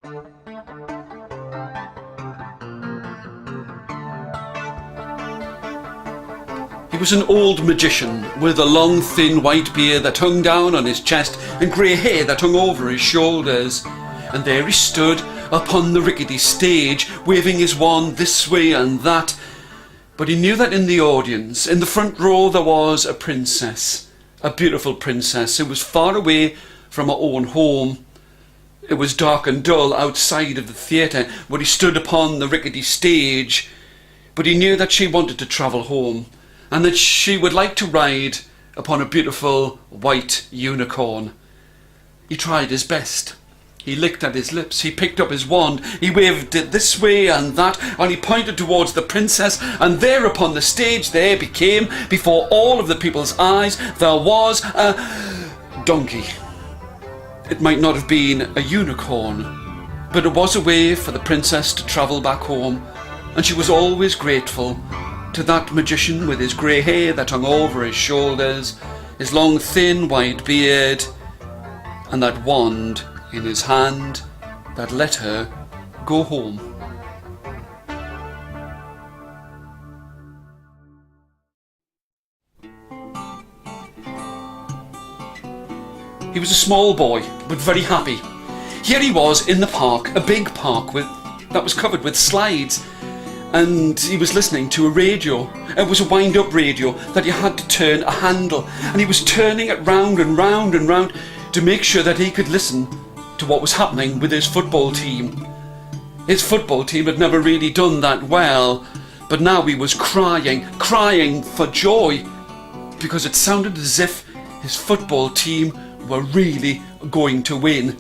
He was an old magician with a long thin white beard that hung down on his chest and grey hair that hung over his shoulders. And there he stood upon the rickety stage, waving his wand this way and that. But he knew that in the audience, in the front row, there was a princess, a beautiful princess who was far away from her own home. It was dark and dull outside of the theatre where he stood upon the rickety stage, but he knew that she wanted to travel home, and that she would like to ride upon a beautiful white unicorn. He tried his best. He licked at his lips, he picked up his wand, he waved it this way and that, and he pointed towards the princess, and there upon the stage there became, before all of the people's eyes, there was a donkey. It might not have been a unicorn, but it was a way for the princess to travel back home, and she was always grateful to that magician with his grey hair that hung over his shoulders, his long thin white beard, and that wand in his hand that let her go home. He was a small boy, but very happy. Here he was in the park, a big park that was covered with slides, and he was listening to a radio. It was a wind-up radio that you had to turn a handle, and he was turning it round and round and round to make sure that he could listen to what was happening with his football team. His football team had never really done that well, but now he was crying for joy, because it sounded as if his football team were really going to win.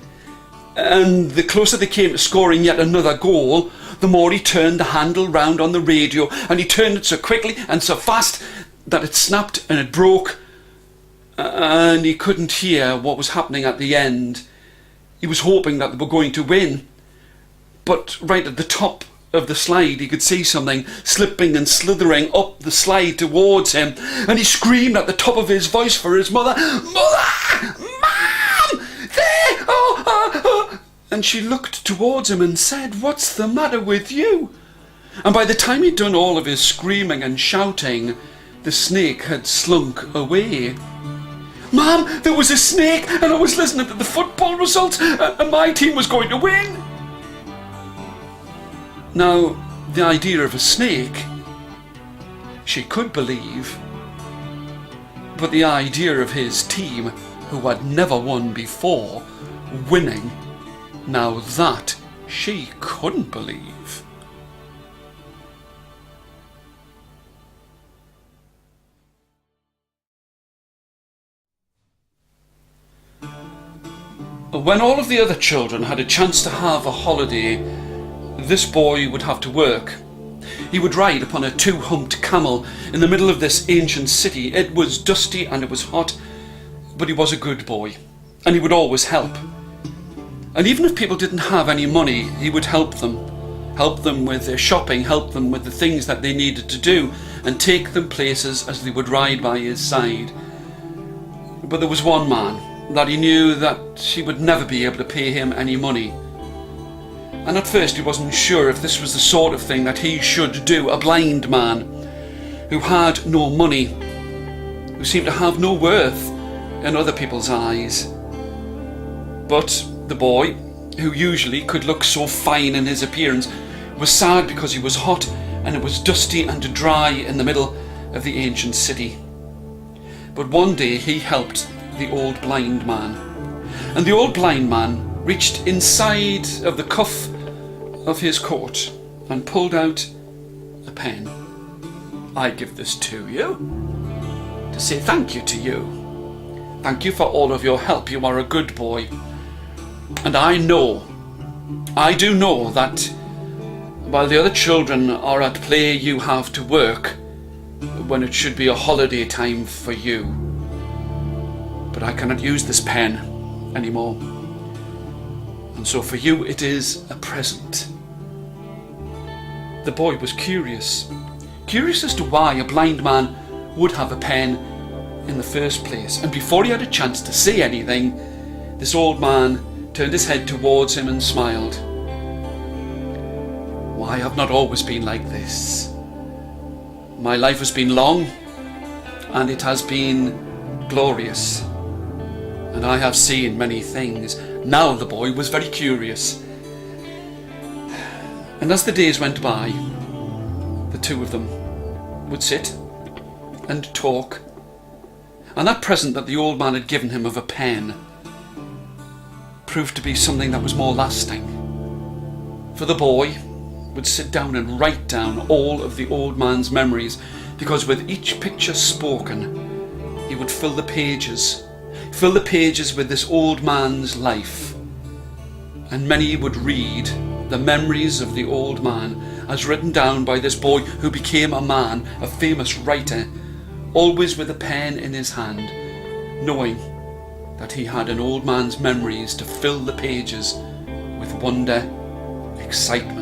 And the closer they came to scoring yet another goal, the more he turned the handle round on the radio, and he turned it so quickly and so fast that it snapped and it broke, and he couldn't hear what was happening at the end. He was hoping that they were going to win, but right at the top of the slide he could see something slipping and slithering up the slide towards him, and he screamed at the top of his voice for his mother. "Mother! Mom! There! Oh!" And she looked towards him and said, "What's the matter with you?" And by the time he'd done all of his screaming and shouting, the snake had slunk away. "Mom, there was a snake, and I was listening to the football results, and my team was going to win." Now, the idea of a snake, she could believe, but the idea of his team, who had never won before, winning, now that she couldn't believe. When all of the other children had a chance to have a holiday, this boy would have to work. He would ride upon a two-humped camel in the middle of this ancient city. It was dusty and it was hot, but he was a good boy, and he would always help. And even if people didn't have any money, he would help them with their shopping, help them with the things that they needed to do, and take them places as they would ride by his side. But there was one man that he knew that he would never be able to pay him any money. And at first he wasn't sure if this was the sort of thing that he should do. A blind man who had no money, who seemed to have no worth in other people's eyes. But the boy, who usually could look so fine in his appearance, was sad because he was hot and it was dusty and dry in the middle of the ancient city. But one day he helped the old blind man, and the old blind man reached inside of the cuff of his coat and pulled out a pen. "I give this to you to say thank you to you. Thank you for all of your help. You are a good boy. And I do know that while the other children are at play, you have to work when it should be a holiday time for you. But I cannot use this pen anymore. And so for you it is a present." The boy was curious as to why a blind man would have a pen in the first place. And before he had a chance to say anything, this old man turned his head towards him and smiled. Why, I've not always been like this. My life has been long, and it has been glorious, and I have seen many things. Now the boy was very curious, and as the days went by, the two of them would sit and talk, and that present that the old man had given him of a pen proved to be something that was more lasting. For the boy would sit down and write down all of the old man's memories, because with each picture spoken, he would fill the pages with this old man's life. And many would read the memories of the old man as written down by this boy who became a man, a famous writer, always with a pen in his hand, knowing that he had an old man's memories to fill the pages with wonder, excitement,